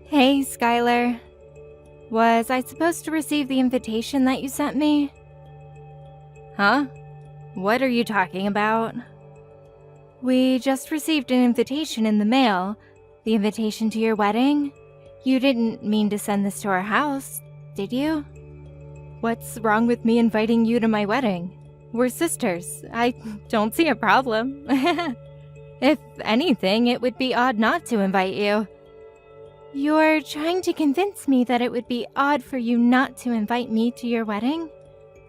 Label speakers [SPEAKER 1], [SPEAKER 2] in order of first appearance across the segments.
[SPEAKER 1] Hey, Skylar. Was I supposed to receive the invitation that you sent me? Huh? What are you talking about? We just received an invitation in the mail. The invitation to your wedding? You didn't mean to send this to our house, did you? What's wrong with me inviting you to my wedding? We're sisters. I don't see a problem. If anything, it would be odd not to invite you. You're trying to convince me that it would be odd for you not to invite me to your wedding?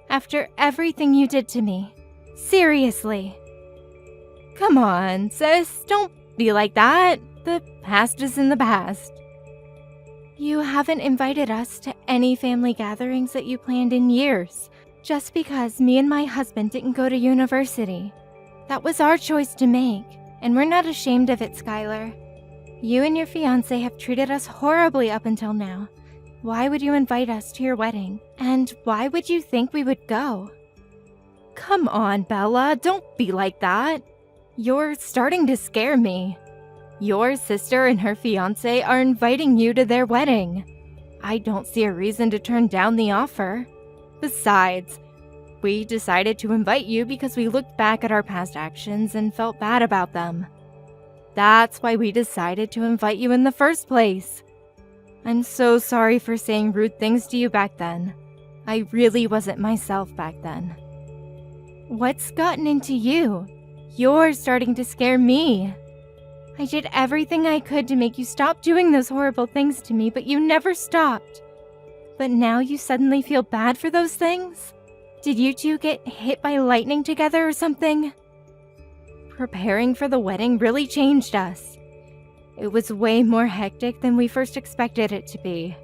[SPEAKER 1] After everything you did to me. Seriously. Come on, sis, don't be like that. The past is in the past. You haven't invited us to any family gatherings that you planned in years, just because me and my husband didn't go to university. That was our choice to make, and we're not ashamed of it, Skylar. You and your fiancé have treated us horribly up until now. Why would you invite us to your wedding? And why would you think we would go? Come on, Bella, don't be like that. You're starting to scare me. Your sister and her fiancé are inviting you to their wedding. I don't see a reason to turn down the offer. Besides, we decided to invite you because we looked back at our past actions and felt bad about them. That's why we decided to invite you in the first place. I'm so sorry for saying rude things to you back then. I really wasn't myself back then. What's gotten into you? You're starting to scare me. I did everything I could to make you stop doing those horrible things to me, but you never stopped. But now you suddenly feel bad for those things? Did you two get hit by lightning together or something? Preparing for the wedding really changed us. It was way more hectic than we first expected it to be.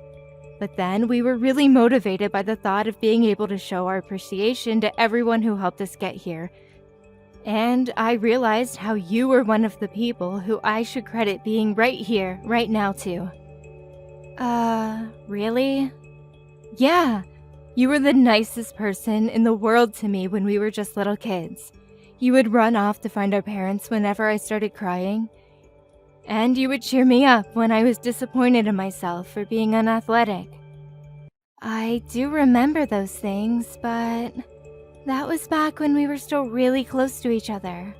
[SPEAKER 1] But then we were really motivated by the thought of being able to show our appreciation to everyone who helped us get here. And I realized how you were one of the people who I should credit being right here, right now too. Really? Yeah, you were the nicest person in the world to me when we were just little kids. You would run off to find our parents whenever I started crying. And you would cheer me up when I was disappointed in myself for being unathletic. I do remember those things, but that was back when we were still really close to each other.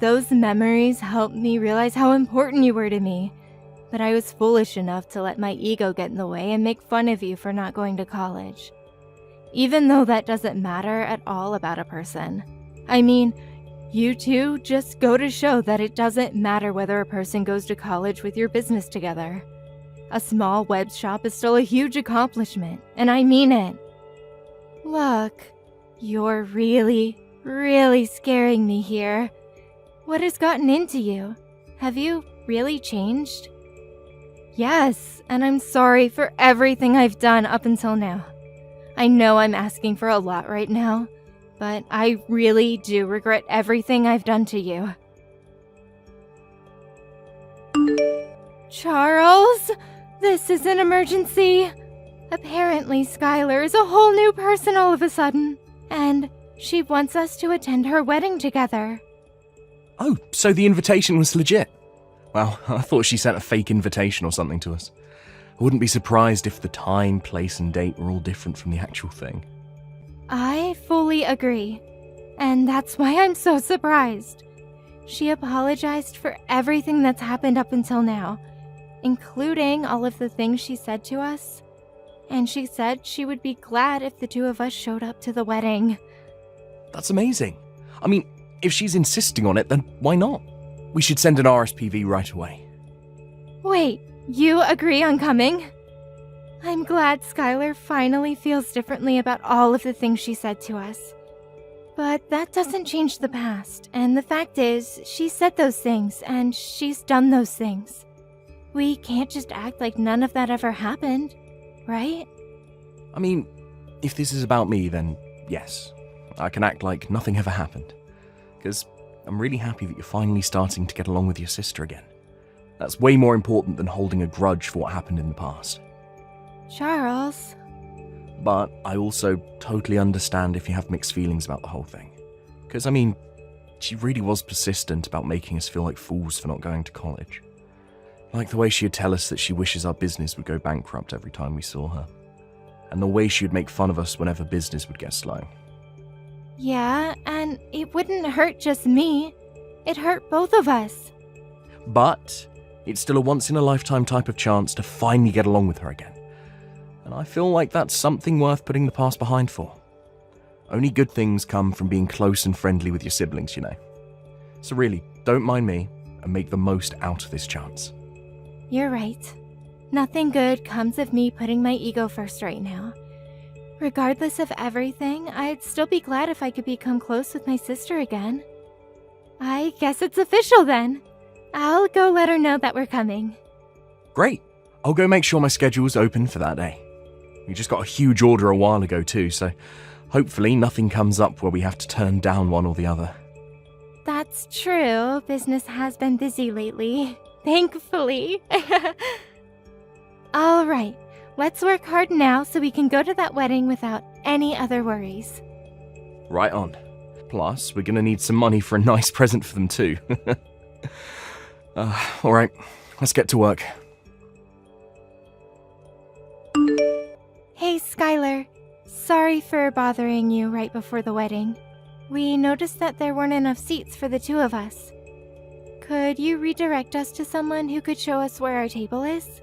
[SPEAKER 1] Those memories helped me realize how important you were to me, but I was foolish enough to let my ego get in the way and make fun of you for not going to college. Even though that doesn't matter at all about a person. I mean, you two just go to show that it doesn't matter whether a person goes to college with your business together. A small web shop is still a huge accomplishment, and I mean it. Look, you're really, really scaring me here. What has gotten into you? Have you really changed? Yes, and I'm sorry for everything I've done up until now. I know I'm asking for a lot right now, but I really do regret everything I've done to you. Charles, this is an emergency. Apparently, Skylar is a whole new person all of a sudden, and she wants us to attend her wedding together.
[SPEAKER 2] Oh, so the invitation was legit? Well, I thought she sent a fake invitation or something to us. I wouldn't be surprised if the time, place, and date were all different from the actual thing.
[SPEAKER 1] I fully agree, and that's why I'm so surprised. She apologized for everything that's happened up until now, including all of the things she said to us. And she said she would be glad if the two of us showed up to the wedding.
[SPEAKER 2] That's amazing. I mean, if she's insisting on it, then why not? We should send an RSPV right away.
[SPEAKER 1] Wait, you agree on coming? I'm glad Skylar finally feels differently about all of the things she said to us. But that doesn't change the past, and the fact is, she said those things, and she's done those things. We can't just act like none of that ever happened, right?
[SPEAKER 2] I mean, if this is about me, then yes. I can act like nothing ever happened. Because I'm really happy that you're finally starting to get along with your sister again. That's way more important than holding a grudge for what happened in the past.
[SPEAKER 1] Charles.
[SPEAKER 2] But I also totally understand if you have mixed feelings about the whole thing. Because, I mean, she really was persistent about making us feel like fools for not going to college. Like the way she'd tell us that she wishes our business would go bankrupt every time we saw her. And the way she'd make fun of us whenever business would get slow.
[SPEAKER 1] Yeah, and it wouldn't hurt just me. It hurt both of us.
[SPEAKER 2] But it's still a once-in-a-lifetime type of chance to finally get along with her again. And I feel like that's something worth putting the past behind for. Only good things come from being close and friendly with your siblings, you know. So really, don't mind me and make the most out of this chance.
[SPEAKER 1] You're right. Nothing good comes of me putting my ego first right now. Regardless of everything, I'd still be glad if I could become close with my sister again. I guess it's official then. I'll go let her know that we're coming.
[SPEAKER 2] Great. I'll go make sure my schedule's open for that day. We just got a huge order a while ago too, so hopefully nothing comes up where we have to turn down one or the other.
[SPEAKER 1] That's true. Business has been busy lately. Thankfully. All right. Let's work hard now so we can go to that wedding without any other worries.
[SPEAKER 2] Right on. Plus, we're gonna need some money for a nice present for them too. Alright, let's get to work.
[SPEAKER 1] Hey, Skylar. Sorry for bothering you right before the wedding. We noticed that there weren't enough seats for the two of us. Could you redirect us to someone who could show us where our table is?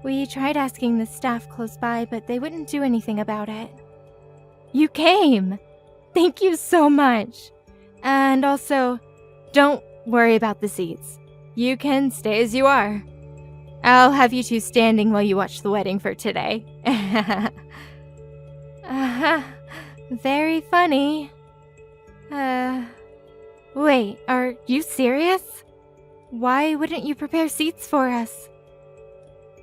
[SPEAKER 1] We tried asking the staff close by, but they wouldn't do anything about it. You came! Thank you so much. And also, don't worry about the seats. You can stay as you are. I'll have you two standing while you watch the wedding for today. Very funny. Wait, are you serious? Why wouldn't you prepare seats for us?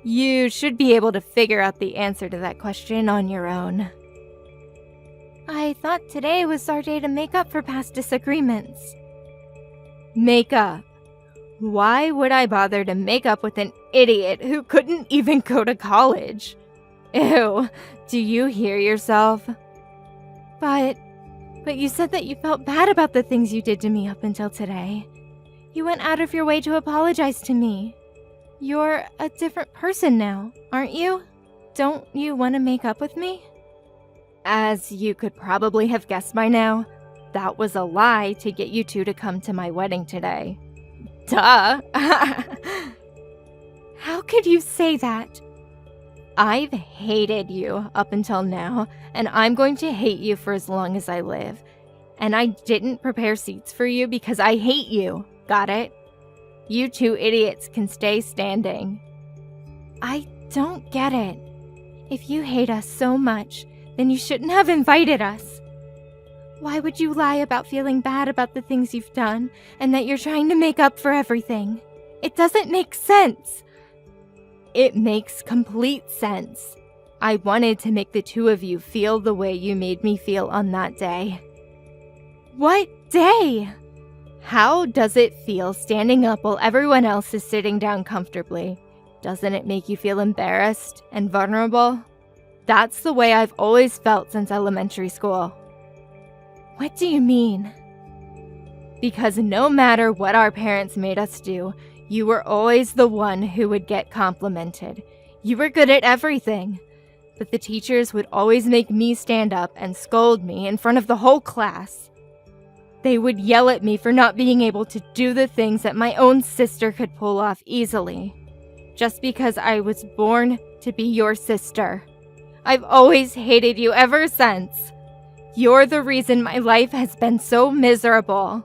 [SPEAKER 1] You should be able to figure out the answer to that question on your own. I thought today was our day to make up for past disagreements. Make up? Why would I bother to make up with an idiot who couldn't even go to college? Ew, do you hear yourself? But you said that you felt bad about the things you did to me up until today. You went out of your way to apologize to me. You're a different person now, aren't you? Don't you want to make up with me? As you could probably have guessed by now, that was a lie to get you two to come to my wedding today. Duh! How could you say that? I've hated you up until now, and I'm going to hate you for as long as I live. And I didn't prepare seats for you because I hate you. Got it? You two idiots can stay standing. I don't get it. If you hate us so much, then you shouldn't have invited us. Why would you lie about feeling bad about the things you've done and that you're trying to make up for everything? It doesn't make sense. It makes complete sense. I wanted to make the two of you feel the way you made me feel on that day. What day? How does it feel standing up while everyone else is sitting down comfortably? Doesn't it make you feel embarrassed and vulnerable? That's the way I've always felt since elementary school. What do you mean? Because no matter what our parents made us do, you were always the one who would get complimented. You were good at everything. But the teachers would always make me stand up and scold me in front of the whole class. They would yell at me for not being able to do the things that my own sister could pull off easily. Just because I was born to be your sister. I've always hated you ever since. You're the reason my life has been so miserable.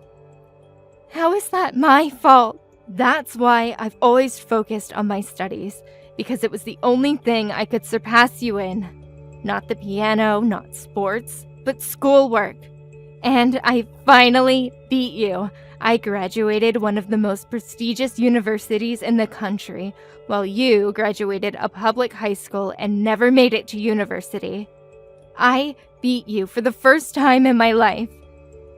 [SPEAKER 1] How is that my fault? That's why I've always focused on my studies, because it was the only thing I could surpass you in. Not the piano, not sports, but schoolwork. And I finally beat you. I graduated one of the most prestigious universities in the country, while you graduated a public high school and never made it to university. I beat you for the first time in my life.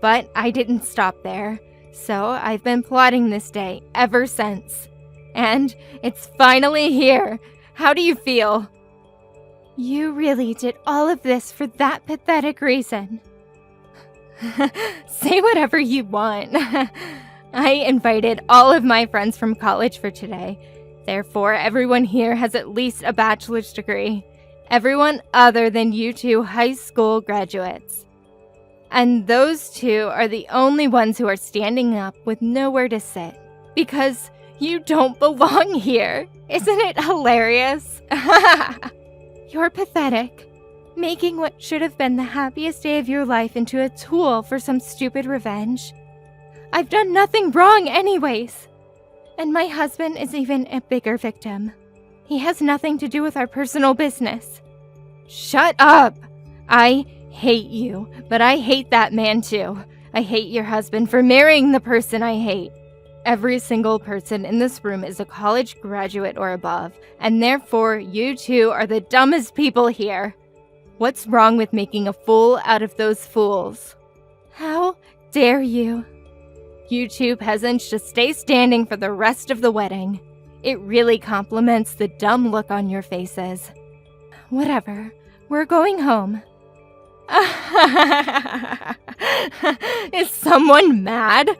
[SPEAKER 1] But I didn't stop there, so I've been plotting this day ever since. And it's finally here. How do you feel? You really did all of this for that pathetic reason. Say whatever you want. I invited all of my friends from college for today, Therefore, everyone here has at least a bachelor's degree. Everyone other than you two high school graduates. And those two are the only ones who are standing up with nowhere to sit. Because you don't belong here. Isn't it hilarious? You're pathetic. Making what should have been the happiest day of your life into a tool for some stupid revenge. I've done nothing wrong anyways. And my husband is even a bigger victim. He has nothing to do with our personal business. Shut up! I hate you, but I hate that man too. I hate your husband for marrying the person I hate. Every single person in this room is a college graduate or above, and therefore you two are the dumbest people here. What's wrong with making a fool out of those fools? How dare you? You two peasants just stay standing for the rest of the wedding. It really compliments the dumb look on your faces. Whatever, we're going home. Is someone mad?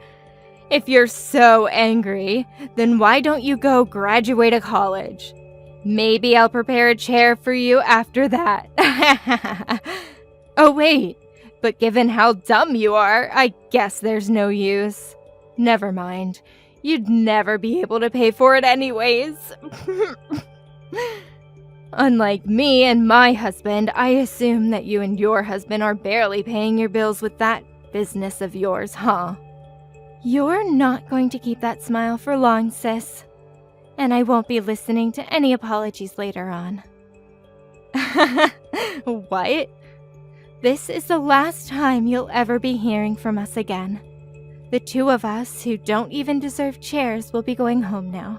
[SPEAKER 1] If you're so angry, then why don't you go graduate a college? Maybe I'll prepare a chair for you after that. Oh wait, but given how dumb you are, I guess there's no use. Never mind, you'd never be able to pay for it anyways. Unlike me and my husband, I assume that you and your husband are barely paying your bills with that business of yours, huh? You're not going to keep that smile for long, sis. And I won't be listening to any apologies later on. What? This is the last time you'll ever be hearing from us again. The two of us who don't even deserve chairs will be going home now.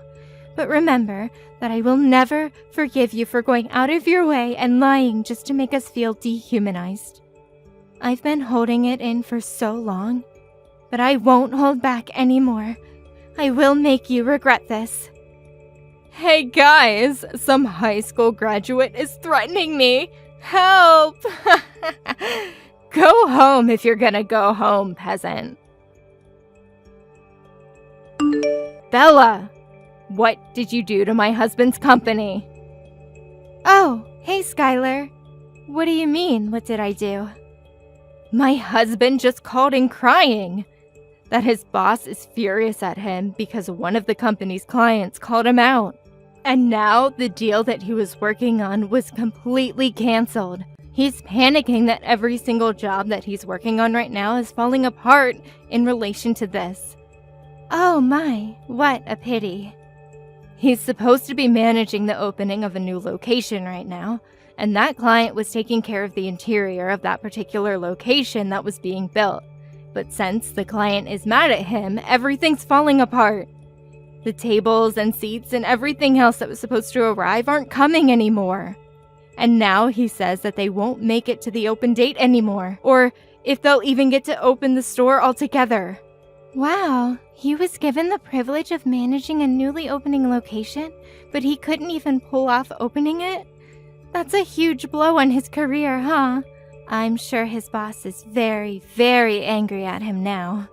[SPEAKER 1] But remember that I will never forgive you for going out of your way and lying just to make us feel dehumanized. I've been holding it in for so long, but I won't hold back anymore. I will make you regret this. Hey guys, some high school graduate is threatening me. Help! Go home if you're gonna go home, peasant. Bella! What did you do to my husband's company? Oh, hey Skylar. What do you mean, what did I do? My husband just called in crying that his boss is furious at him because one of the company's clients called him out. And now the deal that he was working on was completely canceled. He's panicking that every single job that he's working on right now is falling apart in relation to this. Oh my, what a pity. He's supposed to be managing the opening of a new location right now, and that client was taking care of the interior of that particular location that was being built. But since the client is mad at him, everything's falling apart. The tables and seats and everything else that was supposed to arrive aren't coming anymore. And now he says that they won't make it to the open date anymore, or if they'll even get to open the store altogether. Wow, he was given the privilege of managing a newly opening location, but he couldn't even pull off opening it? That's a huge blow on his career, huh? I'm sure his boss is very, very angry at him now.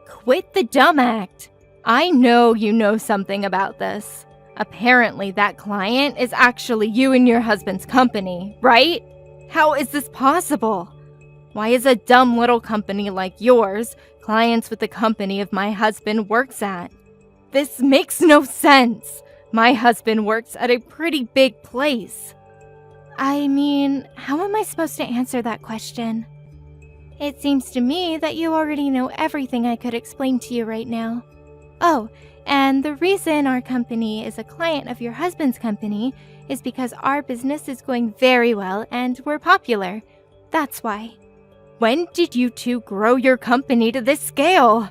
[SPEAKER 1] Quit the dumb act. I know you know something about this. Apparently that client is actually you and your husband's company, right? How is this possible? Why is a dumb little company like yours clients with the company of my husband works at? This makes no sense. My husband works at a pretty big place. I mean, how am I supposed to answer that question? It seems to me that you already know everything I could explain to you right now. Oh, and the reason our company is a client of your husband's company is because our business is going very well and we're popular. That's why. When did you two grow your company to this scale?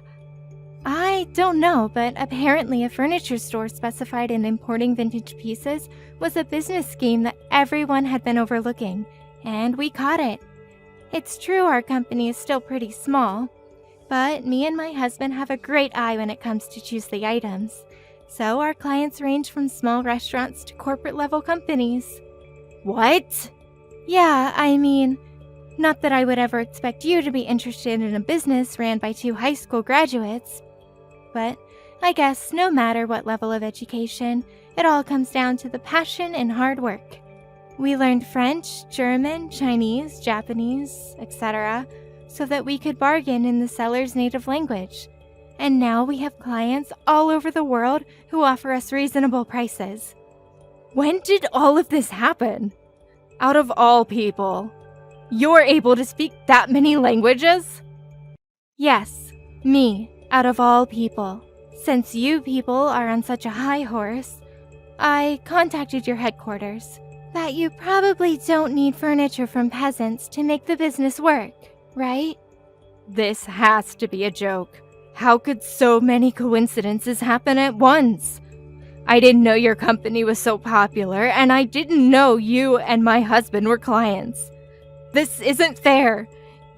[SPEAKER 1] I don't know, but apparently a furniture store specified in importing vintage pieces was a business scheme that everyone had been overlooking, and we caught it. It's true our company is still pretty small, but me and my husband have a great eye when it comes to choose the items. So our clients range from small restaurants to corporate-level companies. What? Yeah, I mean, not that I would ever expect you to be interested in a business ran by two high school graduates. But I guess no matter what level of education, It all comes down to the passion and hard work. We learned French, German, Chinese, Japanese, etc., so that we could bargain in the seller's native language. And now we have clients all over the world who offer us reasonable prices. When did all of this happen? Out of all people, you're able to speak that many languages? Yes, me, out of all people. Since you people are on such a high horse, I contacted your headquarters. That you probably don't need furniture from peasants to make the business work, right? This has to be a joke. How could so many coincidences happen at once? I didn't know your company was so popular, and I didn't know you and my husband were clients. This isn't fair.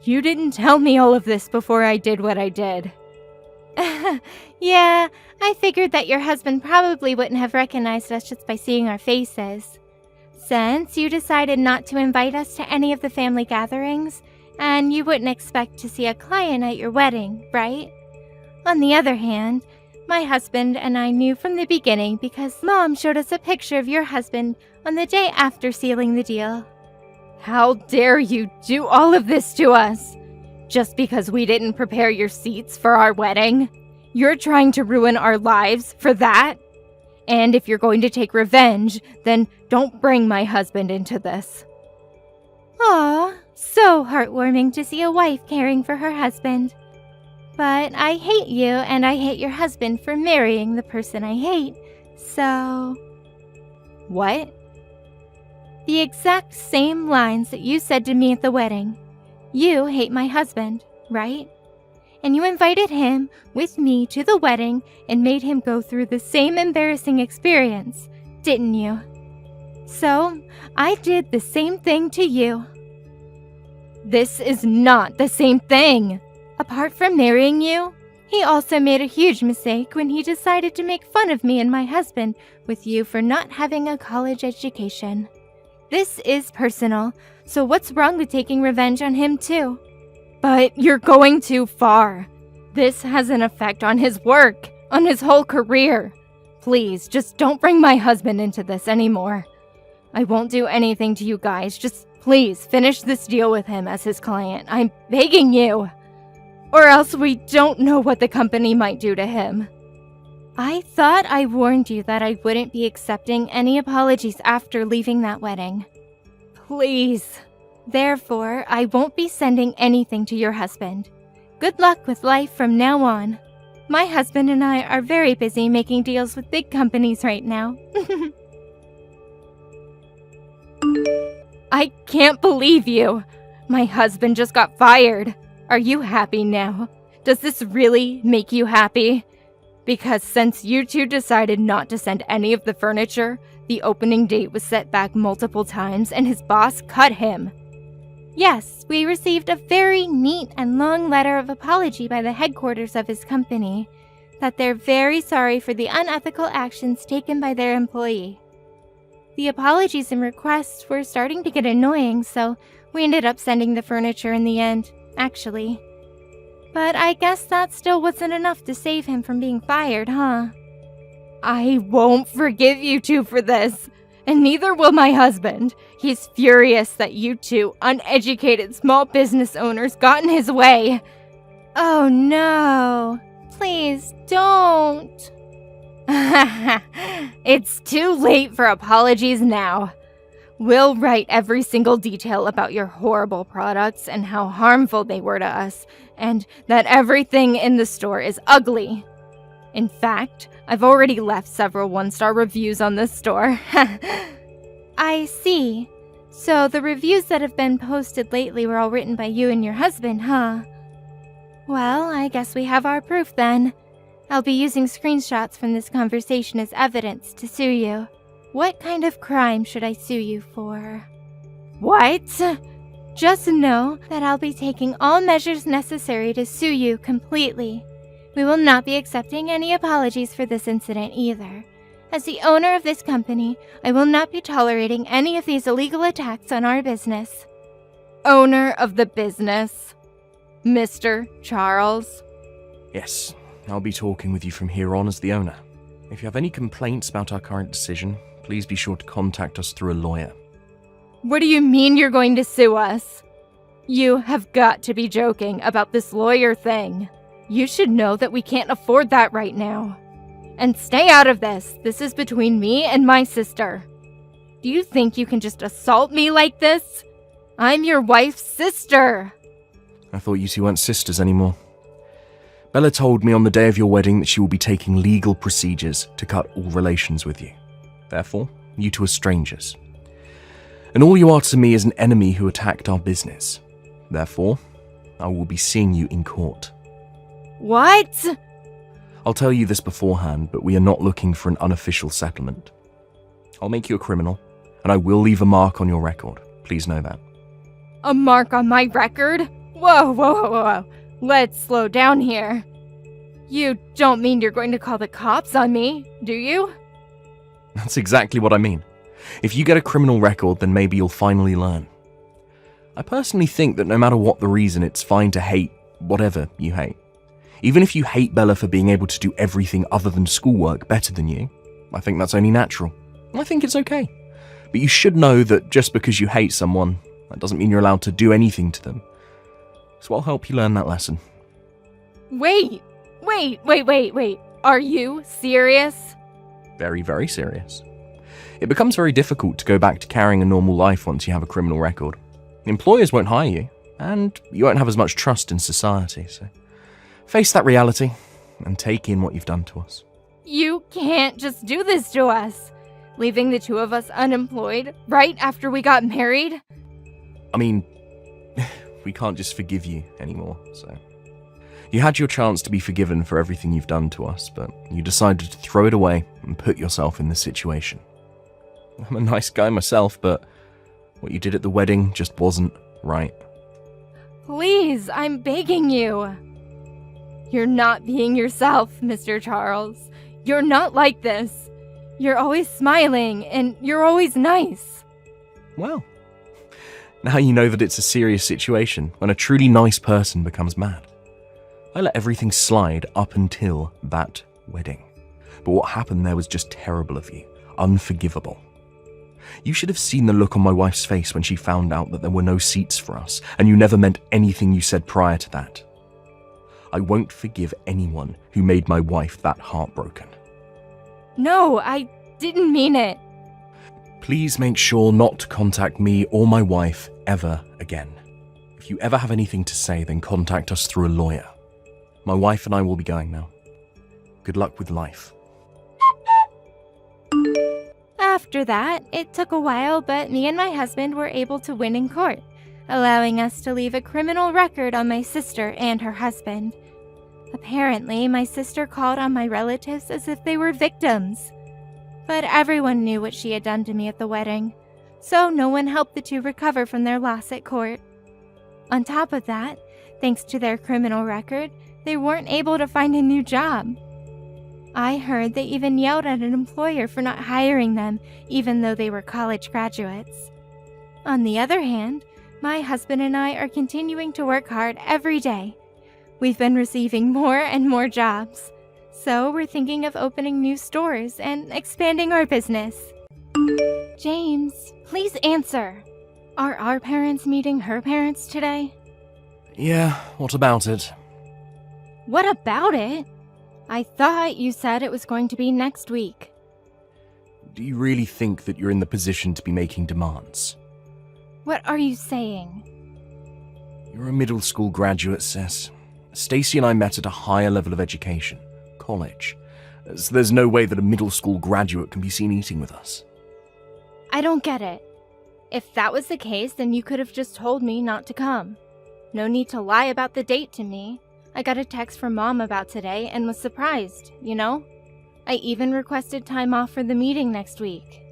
[SPEAKER 1] You didn't tell me all of this before I did what I did. Yeah, I figured that your husband probably wouldn't have recognized us just by seeing our faces. Since you decided not to invite us to any of the family gatherings, and you wouldn't expect to see a client at your wedding, right? On the other hand, my husband and I knew from the beginning because Mom showed us a picture of your husband on the day after sealing the deal. How dare you do all of this to us? Just because we didn't prepare your seats for our wedding? You're trying to ruin our lives for that? And if you're going to take revenge, then don't bring my husband into this. Aw, so heartwarming to see a wife caring for her husband. But I hate you and I hate your husband for marrying the person I hate, so... What? The exact same lines that you said to me at the wedding. You hate my husband, right? And you invited him with me to the wedding and made him go through the same embarrassing experience, didn't you? So, I did the same thing to you. This is not the same thing. Apart from marrying you, he also made a huge mistake when he decided to make fun of me and my husband with you for not having a college education. This is personal, so what's wrong with taking revenge on him too? But you're going too far. This has an effect on his work, on his whole career. Please, just don't bring my husband into this anymore. I won't do anything to you guys, just please finish this deal with him as his client. I'm begging you. Or else we don't know what the company might do to him. I thought I warned you that I wouldn't be accepting any apologies after leaving that wedding. Please. Therefore, I won't be sending anything to your husband. Good luck with life from now on. My husband and I are very busy making deals with big companies right now. I can't believe you. My husband just got fired. Are you happy now? Does this really make you happy? Because since you two decided not to send any of the furniture, the opening date was set back multiple times and his boss cut him. Yes, we received a very neat and long letter of apology by the headquarters of his company, that they're very sorry for the unethical actions taken by their employee. The apologies and requests were starting to get annoying, so we ended up sending the furniture in the end, actually. But I guess that still wasn't enough to save him from being fired, huh? I won't forgive you two for this. And neither will my husband. He's furious that you two uneducated small business owners got in his way. Oh no. Please don't. It's too late for apologies now. We'll write every single detail about your horrible products and how harmful they were to us, and that everything in the store is ugly. In fact, I've already left several one-star reviews on this store. I see. So the reviews that have been posted lately were all written by you and your husband, huh? Well, I guess we have our proof then. I'll be using screenshots from this conversation as evidence to sue you. What kind of crime should I sue you for? What? Just know that I'll be taking all measures necessary to sue you completely. We will not be accepting any apologies for this incident either. As the owner of this company, I will not be tolerating any of these illegal attacks on our business. Owner of the business? Mr. Charles?
[SPEAKER 2] Yes, I'll be talking with you from here on as the owner. If you have any complaints about our current decision, please be sure to contact us through a lawyer.
[SPEAKER 1] What do you mean you're going to sue us? You have got to be joking about this lawyer thing. You should know that we can't afford that right now. And stay out of this. This is between me and my sister. Do you think you can just assault me like this? I'm your wife's sister.
[SPEAKER 2] I thought you two weren't sisters anymore. Bella told me on the day of your wedding that she will be taking legal procedures to cut all relations with you. Therefore, you two are strangers. And all you are to me is an enemy who attacked our business. Therefore, I will be seeing you in court.
[SPEAKER 1] What?
[SPEAKER 2] I'll tell you this beforehand, but we are not looking for an unofficial settlement. I'll make you a criminal, and I will leave a mark on your record. Please know that.
[SPEAKER 1] A mark on my record? Whoa. Let's slow down here. You don't mean you're going to call the cops on me, do you?
[SPEAKER 2] That's exactly what I mean. If you get a criminal record, then maybe you'll finally learn. I personally think that no matter what the reason, it's fine to hate whatever you hate. Even if you hate Bella for being able to do everything other than schoolwork better than you, I think that's only natural. I think it's okay. But you should know that just because you hate someone, that doesn't mean you're allowed to do anything to them. So I'll help you learn that lesson.
[SPEAKER 1] Wait. Are you serious?
[SPEAKER 2] Very, very serious. It becomes very difficult to go back to carrying a normal life once you have a criminal record. Employers won't hire you, and you won't have as much trust in society, so face that reality and take in what you've done to us.
[SPEAKER 1] You can't just do this to us, leaving the two of us unemployed right after we got married.
[SPEAKER 2] I mean, we can't just forgive you anymore, so. You had your chance to be forgiven for everything you've done to us, but you decided to throw it away and put yourself in this situation. I'm a nice guy myself, but what you did at the wedding just wasn't right.
[SPEAKER 1] Please, I'm begging you. You're not being yourself, Mr. Charles. You're not like this. You're always smiling, and you're always nice.
[SPEAKER 2] Well, now you know that it's a serious situation when a truly nice person becomes mad. I let everything slide up until that wedding. But what happened there was just terrible of you, unforgivable. You should have seen the look on my wife's face when she found out that there were no seats for us, and you never meant anything you said prior to that. I won't forgive anyone who made my wife that heartbroken.
[SPEAKER 1] No, I didn't mean it.
[SPEAKER 2] Please make sure not to contact me or my wife ever again. If you ever have anything to say, then contact us through a lawyer. My wife and I will be going now. Good luck with life.
[SPEAKER 1] After that, it took a while, but me and my husband were able to win in court, allowing us to leave a criminal record on my sister and her husband. Apparently, my sister called on my relatives as if they were victims. But everyone knew what she had done to me at the wedding, so no one helped the two recover from their loss at court. On top of that, thanks to their criminal record, they weren't able to find a new job. I heard they even yelled at an employer for not hiring them, even though they were college graduates. On the other hand, my husband and I are continuing to work hard every day. We've been receiving more and more jobs, so we're thinking of opening new stores and expanding our business. James, please answer. Are our parents meeting her parents today?
[SPEAKER 2] Yeah, what about it?
[SPEAKER 1] What about it? I thought you said it was going to be next week.
[SPEAKER 2] Do you really think that you're in the position to be making demands?
[SPEAKER 1] What are you saying?
[SPEAKER 2] You're a middle school graduate, sis. Stacy and I met at a higher level of education, college. So there's no way that a middle school graduate can be seen eating with us.
[SPEAKER 1] I don't get it. If that was the case, then you could have just told me not to come. No need to lie about the date to me. I got a text from Mom about today and was surprised, you know? I even requested time off for the meeting next week.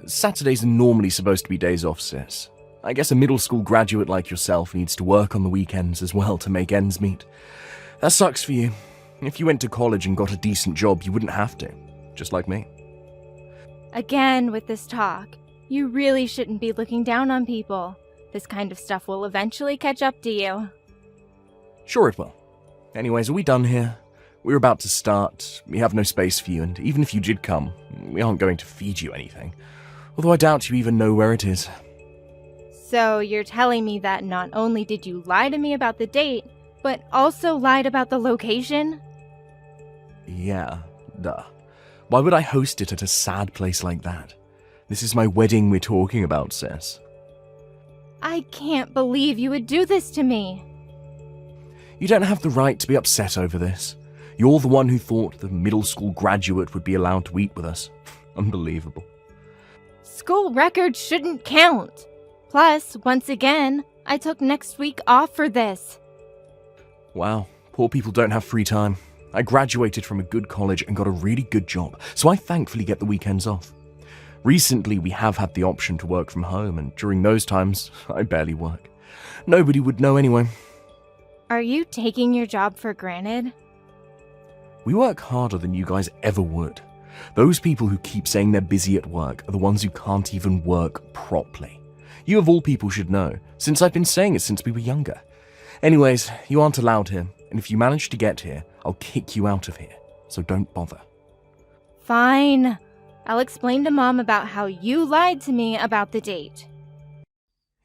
[SPEAKER 2] Saturdays are normally supposed to be days off, sis. I guess a middle school graduate like yourself needs to work on the weekends as well to make ends meet. That sucks for you. If you went to college and got a decent job, you wouldn't have to. Just like me.
[SPEAKER 1] Again with this talk. You really shouldn't be looking down on people. This kind of stuff will eventually catch up to you.
[SPEAKER 2] Sure it will. Anyways, are we done here? We're about to start, we have no space for you, and even if you did come, we aren't going to feed you anything. Although I doubt you even know where it is.
[SPEAKER 1] So you're telling me that not only did you lie to me about the date, but also lied about the location?
[SPEAKER 2] Yeah, duh. Why would I host it at a sad place like that? This is my wedding we're talking about, sis.
[SPEAKER 1] I can't believe you would do this to me.
[SPEAKER 2] You don't have the right to be upset over this. You're the one who thought the middle school graduate would be allowed to eat with us. Unbelievable.
[SPEAKER 1] School records shouldn't count. Plus, once again, I took next week off for this.
[SPEAKER 2] Wow, poor people don't have free time. I graduated from a good college and got a really good job, so I thankfully get the weekends off. Recently, we have had the option to work from home, and during those times, I barely work. Nobody would know anyway.
[SPEAKER 1] Are you taking your job for granted?
[SPEAKER 2] We work harder than you guys ever would. Those people who keep saying they're busy at work are the ones who can't even work properly. You of all people should know, since I've been saying it since we were younger. Anyways, you aren't allowed here, and if you manage to get here, I'll kick you out of here, so don't bother.
[SPEAKER 1] Fine. I'll explain to Mom about how you lied to me about the date.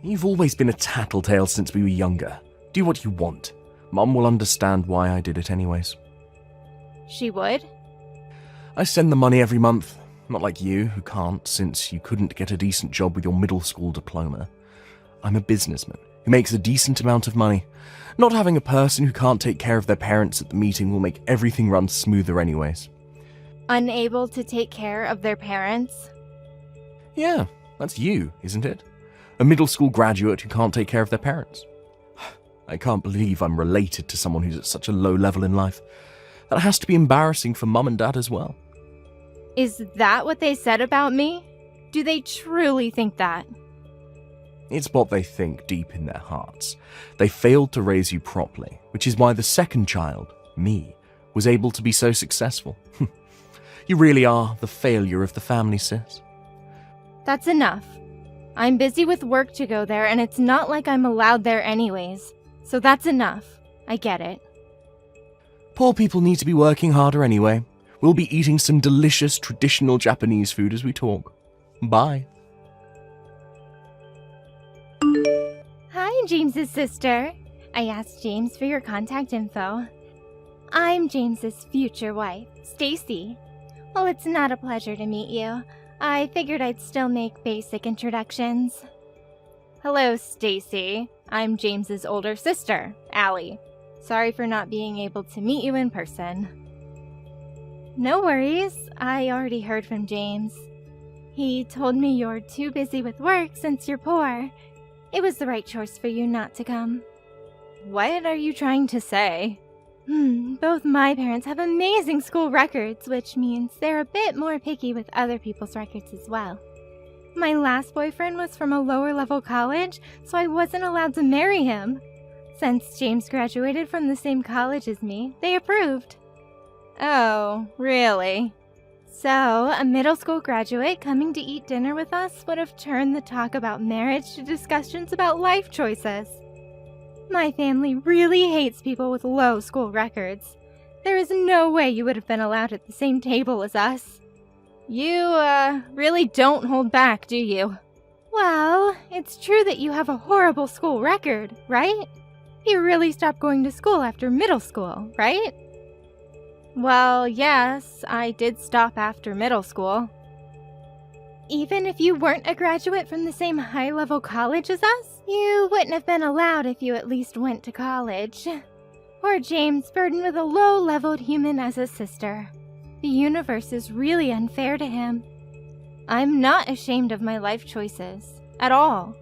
[SPEAKER 2] You've always been a tattletale since we were younger. Do what you want. Mum will understand why I did it anyways.
[SPEAKER 1] She would?
[SPEAKER 2] I send the money every month. Not like you, who can't, since you couldn't get a decent job with your middle school diploma. I'm a businessman who makes a decent amount of money. Not having a person who can't take care of their parents at the meeting will make everything run smoother anyways.
[SPEAKER 1] Unable to take care of their parents?
[SPEAKER 2] Yeah, that's you, isn't it? A middle school graduate who can't take care of their parents. I can't believe I'm related to someone who's at such a low level in life. That has to be embarrassing for Mum and Dad as well.
[SPEAKER 1] Is that what they said about me? Do they truly think that?
[SPEAKER 2] It's what they think deep in their hearts. They failed to raise you properly, which is why the second child, me, was able to be so successful. You really are the failure of the family, sis.
[SPEAKER 1] That's enough. I'm busy with work to go there, and it's not like I'm allowed there anyways. So that's enough. I get it.
[SPEAKER 2] Poor people need to be working harder anyway. We'll be eating some delicious traditional Japanese food as we talk. Bye.
[SPEAKER 1] Hi, James's sister. I asked James for your contact info. I'm James's future wife, Stacy. Well, it's not a pleasure to meet you. I figured I'd still make basic introductions. Hello, Stacy. I'm James's older sister, Allie. Sorry for not being able to meet you in person. No worries. I already heard from James. He told me you're too busy with work since you're poor. It was the right choice for you not to come. What are you trying to say? Both my parents have amazing school records, which means they're a bit more picky with other people's records as well. My last boyfriend was from a lower-level college, so I wasn't allowed to marry him. Since James graduated from the same college as me, they approved. Oh, really? So, a middle school graduate coming to eat dinner with us would have turned the talk about marriage to discussions about life choices. My family really hates people with low school records. There is no way you would have been allowed at the same table as us. You, really don't hold back, do you? Well, it's true that you have a horrible school record, right? You really stopped going to school after middle school, right? Well, yes, I did stop after middle school. Even if you weren't a graduate from the same high-level college as us, you wouldn't have been allowed if you at least went to college. Poor James, burdened with a low-leveled human as a sister. The universe is really unfair to him. I'm not ashamed of my life choices, at all.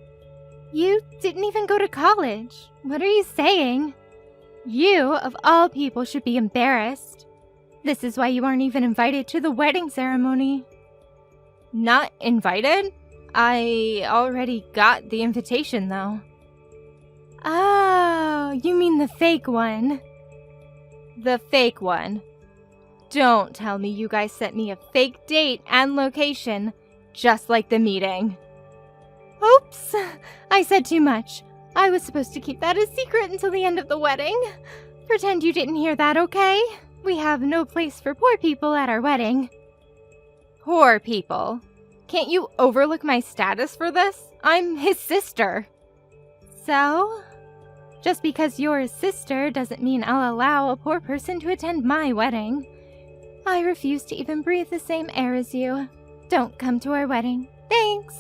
[SPEAKER 1] You didn't even go to college. What are you saying? You, of all people, should be embarrassed. This is why you aren't even invited to the wedding ceremony. Not invited? I already got the invitation, though. Oh, you mean the fake one. The fake one. Don't tell me you guys sent me a fake date and location, just like the meeting. Oops, I said too much. I was supposed to keep that a secret until the end of the wedding. Pretend you didn't hear that, okay? We have no place for poor people at our wedding. Poor people? Can't you overlook my status for this? I'm his sister. So? Just because you're his sister doesn't mean I'll allow a poor person to attend my wedding. I refuse to even breathe the same air as you. Don't come to our wedding. Thanks.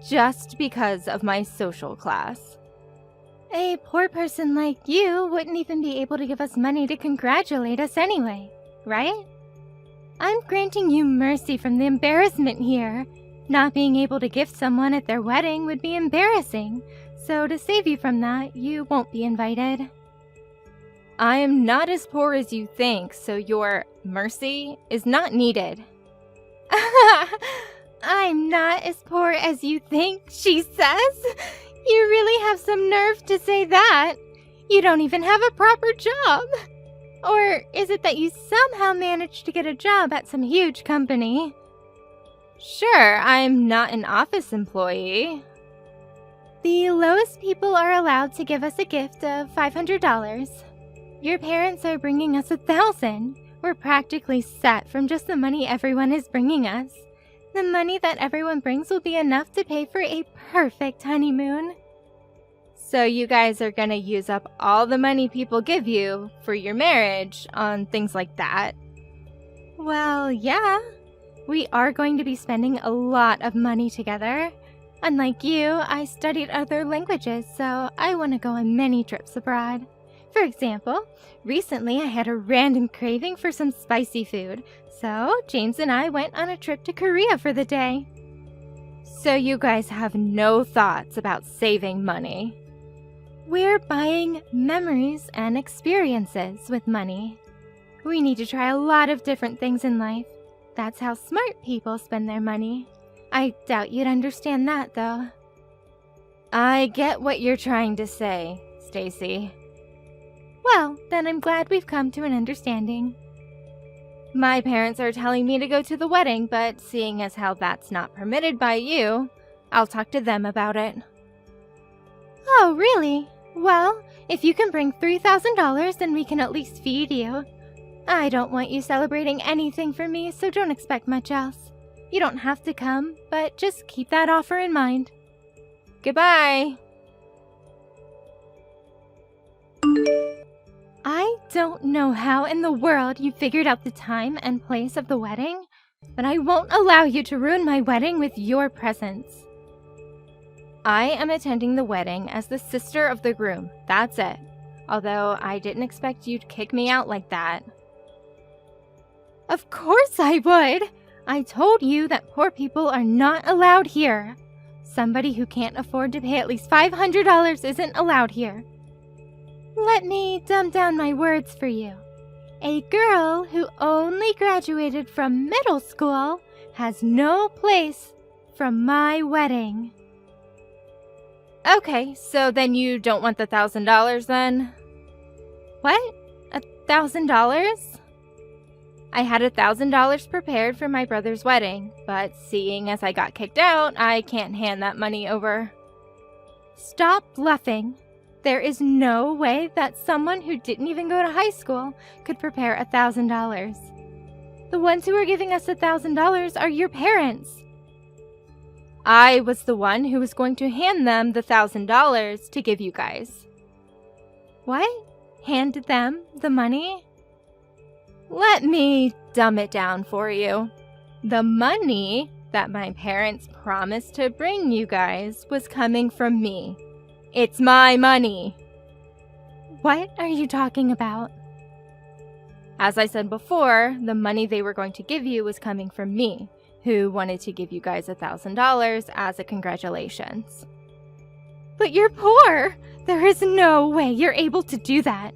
[SPEAKER 1] Just because of my social class. A poor person like you wouldn't even be able to give us money to congratulate us anyway, right? I'm granting you mercy from the embarrassment here. Not being able to gift someone at their wedding would be embarrassing, so to save you from that, you won't be invited. I am not as poor as you think, so your mercy is not needed. I'm not as poor as you think, she says. You really have some nerve to say that. You don't even have a proper job. Or is it that you somehow managed to get a job at some huge company? Sure, I'm not an office employee. The lowest people are allowed to give us a gift of $500. Your parents are bringing us $1,000. We're practically set from just the money everyone is bringing us. The money that everyone brings will be enough to pay for a perfect honeymoon. So you guys are gonna use up all the money people give you for your marriage on things like that? Well, yeah. We are going to be spending a lot of money together. Unlike you, I studied other languages, so I want to go on many trips abroad. For example, recently I had a random craving for some spicy food, so James and I went on a trip to Korea for the day. So you guys have no thoughts about saving money? We're buying memories and experiences with money. We need to try a lot of different things in life. That's how smart people spend their money. I doubt you'd understand that, though. I get what you're trying to say, Stacy. Well, then I'm glad we've come to an understanding. My parents are telling me to go to the wedding, but seeing as how that's not permitted by you, I'll talk to them about it. Oh, really? Well, if you can bring $3,000, then we can at least feed you. I don't want you celebrating anything for me, so don't expect much else. You don't have to come, but just keep that offer in mind. Goodbye. I don't know how in the world you figured out the time and place of the wedding, but I won't allow you to ruin my wedding with your presence. I am attending the wedding as the sister of the groom, that's it. Although I didn't expect you to kick me out like that. Of course I would! I told you that poor people are not allowed here. Somebody who can't afford to pay at least $500 isn't allowed here. Let me dumb down my words for you. A girl who only graduated from middle school has no place from my wedding. Okay, so then you don't want the $1,000 then? What? $1,000? I had $1,000 prepared for my brother's wedding, but seeing as I got kicked out, I can't hand that money over. Stop bluffing. There is no way that someone who didn't even go to high school could prepare $1,000. The ones who are giving us $1,000 are your parents. I was the one who was going to hand them the $1,000 to give you guys. What? Handed them the money? Let me dumb it down for you. The money that my parents promised to bring you guys was coming from me. It's my money. What are you talking about? As I said before, the money they were going to give you was coming from me, who wanted to give you guys $1,000 as a congratulations. But you're poor! There is no way you're able to do that.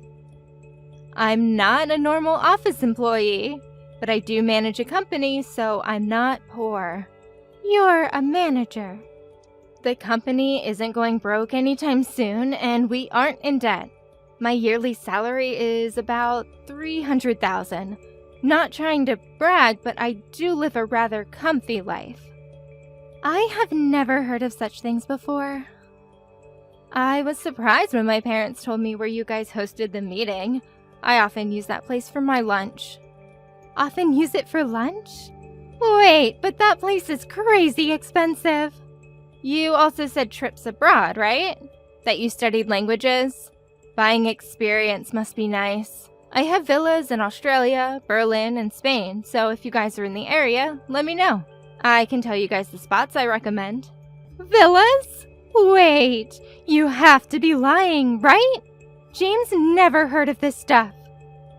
[SPEAKER 1] I'm not a normal office employee, but I do manage a company, so I'm not poor. You're a manager. The company isn't going broke anytime soon, and we aren't in debt. My yearly salary is about $300,000. Not trying to brag, but I do live a rather comfy life. I have never heard of such things before. I was surprised when my parents told me where you guys hosted the meeting. I often use that place for my lunch. Often use it for lunch? Wait, but that place is crazy expensive. You also said trips abroad, right? That you studied languages? Buying experience must be nice. I have villas in Australia, Berlin, and Spain, so if you guys are in the area, let me know. I can tell you guys the spots I recommend. Villas? Wait, you have to be lying, right? James never heard of this stuff.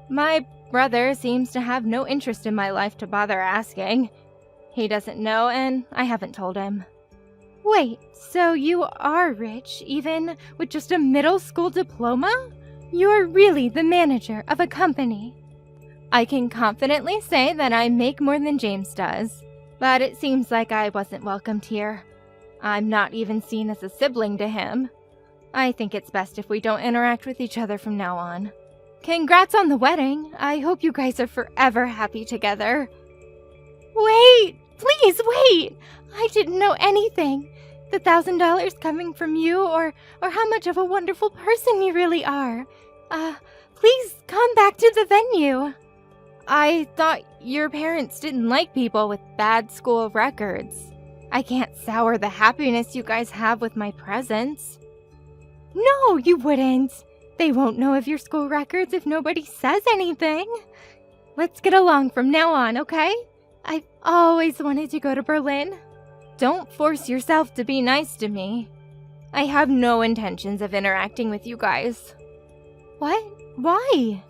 [SPEAKER 1] My brother seems to have no interest in my life to bother asking. He doesn't know, and I haven't told him. Wait, so you are rich, even with just a middle school diploma? You're really the manager of a company. I can confidently say that I make more than James does, but it seems like I wasn't welcomed here. I'm not even seen as a sibling to him. I think it's best if we don't interact with each other from now on. Congrats on the wedding. I hope you guys are forever happy together. Wait! Please wait! I didn't know anything. The $1,000 coming from you or how much of a wonderful person you really are. Please come back to the venue. I thought your parents didn't like people with bad school records. I can't sour the happiness you guys have with my presence. No, you wouldn't. They won't know of your school records if nobody says anything. Let's get along from now on, okay? I've always wanted to go to Berlin. Don't force yourself to be nice to me. I have no intentions of interacting with you guys. What? Why?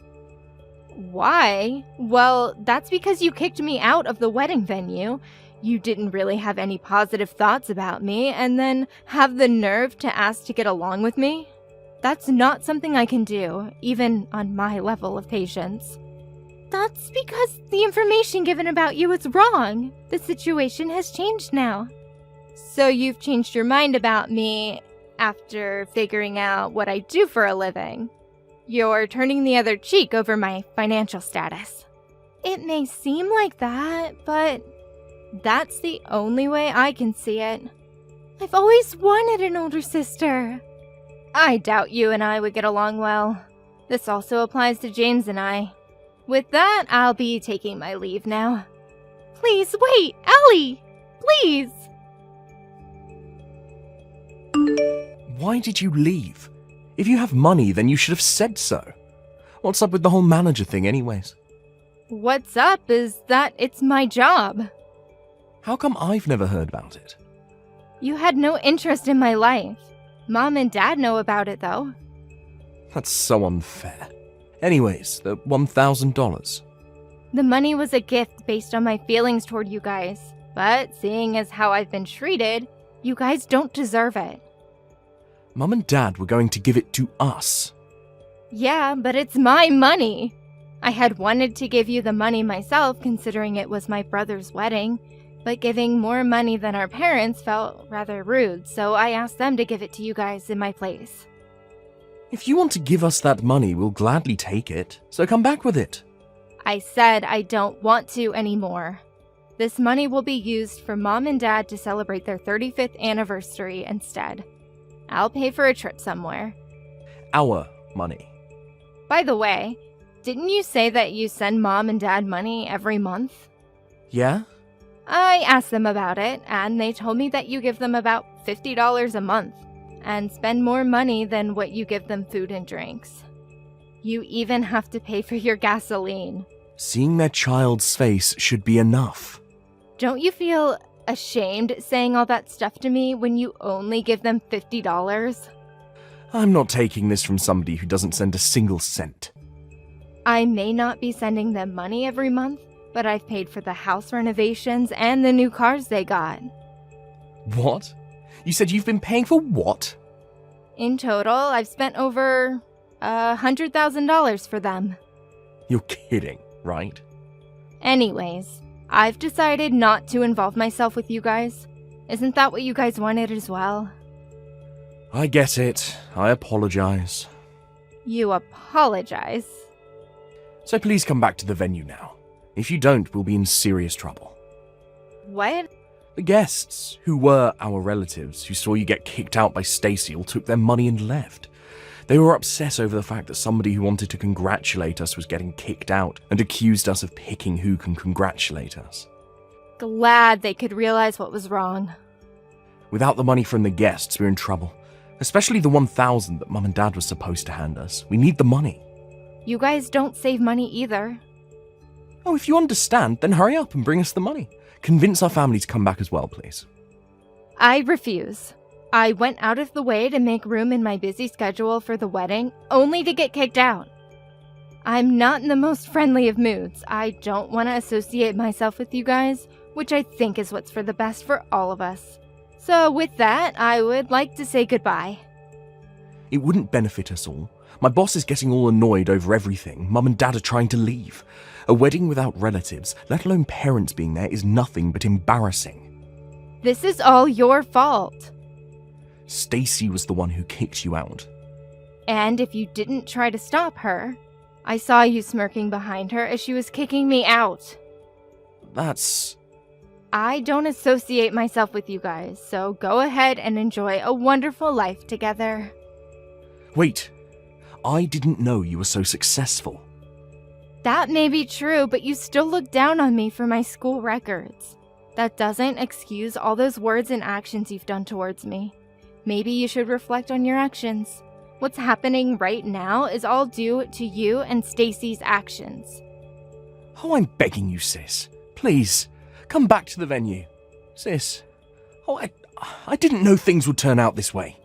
[SPEAKER 1] Why? Well, that's because you kicked me out of the wedding venue. You didn't really have any positive thoughts about me, and then have the nerve to ask to get along with me? That's not something I can do, even on my level of patience. That's because the information given about you is wrong. The situation has changed now. So you've changed your mind about me after figuring out what I do for a living. You're turning the other cheek over my financial status. It may seem like that, but that's the only way I can see it. I've always wanted an older sister. I doubt you and I would get along well. This also applies to James and I. With that, I'll be taking my leave now. Please, wait! Ellie! Please!
[SPEAKER 2] Why did you leave? If you have money, then you should have said so. What's up with the whole manager thing anyways?
[SPEAKER 1] What's up is that it's my job.
[SPEAKER 2] How come I've never heard about it?
[SPEAKER 1] You had no interest in my life. Mom and Dad know about it, though.
[SPEAKER 2] That's so unfair. Anyways, the $1,000.
[SPEAKER 1] The money was a gift based on my feelings toward you guys. But seeing as how I've been treated, you guys don't deserve it.
[SPEAKER 2] Mum and Dad were going to give it to us.
[SPEAKER 1] Yeah, but it's my money. I had wanted to give you the money myself, considering it was my brother's wedding, but giving more money than our parents felt rather rude, so I asked them to give it to you guys in my place.
[SPEAKER 2] If you want to give us that money, we'll gladly take it, so come back with it.
[SPEAKER 1] I said I don't want to anymore. This money will be used for Mom and Dad to celebrate their 35th anniversary instead. I'll pay for a trip somewhere.
[SPEAKER 2] Our money.
[SPEAKER 1] By the way, didn't you say that you send Mom and Dad money every month?
[SPEAKER 2] Yeah?
[SPEAKER 1] I asked them about it, and they told me that you give them about $50 a month, and spend more money than what you give them food and drinks. You even have to pay for your gasoline.
[SPEAKER 2] Seeing their child's face should be enough.
[SPEAKER 1] Don't you feel ashamed saying all that stuff to me when you only give them $50?
[SPEAKER 2] I'm not taking this from somebody who doesn't send a single cent.
[SPEAKER 1] I may not be sending them money every month, but I've paid for the house renovations and the new cars they got.
[SPEAKER 2] What? You said you've been paying for what?
[SPEAKER 1] In total, I've spent over $100,000 for them.
[SPEAKER 2] You're kidding, right?
[SPEAKER 1] Anyways, I've decided not to involve myself with you guys. Isn't that what you guys wanted as well?
[SPEAKER 2] I get it. I apologize.
[SPEAKER 1] You apologize?
[SPEAKER 2] So please come back to the venue now. If you don't, we'll be in serious trouble.
[SPEAKER 1] What?
[SPEAKER 2] The guests, who were our relatives, who saw you get kicked out by Stacy, all took their money and left. They were upset over the fact that somebody who wanted to congratulate us was getting kicked out and accused us of picking who can congratulate us.
[SPEAKER 1] Glad they could realize what was wrong.
[SPEAKER 2] Without the money from the guests, we're in trouble. Especially the 1,000 that Mum and Dad was supposed to hand us. We need the money.
[SPEAKER 1] You guys don't save money either.
[SPEAKER 2] Oh, if you understand, then hurry up and bring us the money. Convince our family to come back as well, please.
[SPEAKER 1] I refuse. I went out of the way to make room in my busy schedule for the wedding, only to get kicked out. I'm not in the most friendly of moods. I don't want to associate myself with you guys, which I think is what's for the best for all of us. So with that, I would like to say goodbye.
[SPEAKER 2] It wouldn't benefit us all. My boss is getting all annoyed over everything. Mum and Dad are trying to leave. A wedding without relatives, let alone parents being there, is nothing but embarrassing.
[SPEAKER 1] This is all your fault.
[SPEAKER 2] Stacy was the one who kicked you out.
[SPEAKER 1] And if you didn't try to stop her, I saw you smirking behind her as she was kicking me out.
[SPEAKER 2] That's...
[SPEAKER 1] I don't associate myself with you guys, so go ahead and enjoy a wonderful life together.
[SPEAKER 2] Wait, I didn't know you were so successful.
[SPEAKER 1] That may be true, but you still look down on me for my school records. That doesn't excuse all those words and actions you've done towards me. Maybe you should reflect on your actions. What's happening right now is all due to you and Stacy's actions.
[SPEAKER 2] Oh, I'm begging you, sis. Please, come back to the venue. Sis, oh, I didn't know things would turn out this way.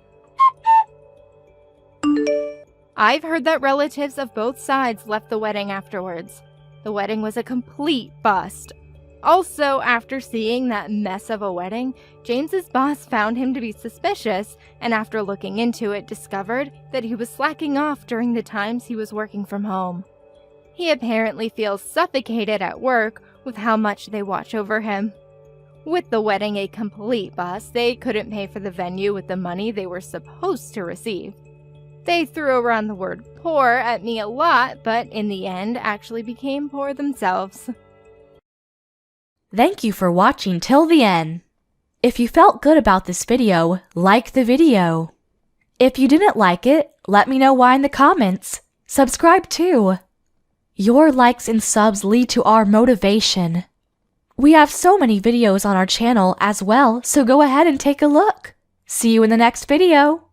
[SPEAKER 1] I've heard that relatives of both sides left the wedding afterwards. The wedding was a complete bust. Also, after seeing that mess of a wedding, James's boss found him to be suspicious, and after looking into it, discovered that he was slacking off during the times he was working from home. He apparently feels suffocated at work with how much they watch over him. With the wedding a complete bust, they couldn't pay for the venue with the money they were supposed to receive. They threw around the word poor at me a lot, but in the end actually became poor themselves.
[SPEAKER 3] Thank you for watching till the end. If you felt good about this video, like the video. If you didn't like it, let me know why in the comments. Subscribe too. Your likes and subs lead to our motivation. We have so many videos on our channel as well, so go ahead and take a look. See you in the next video.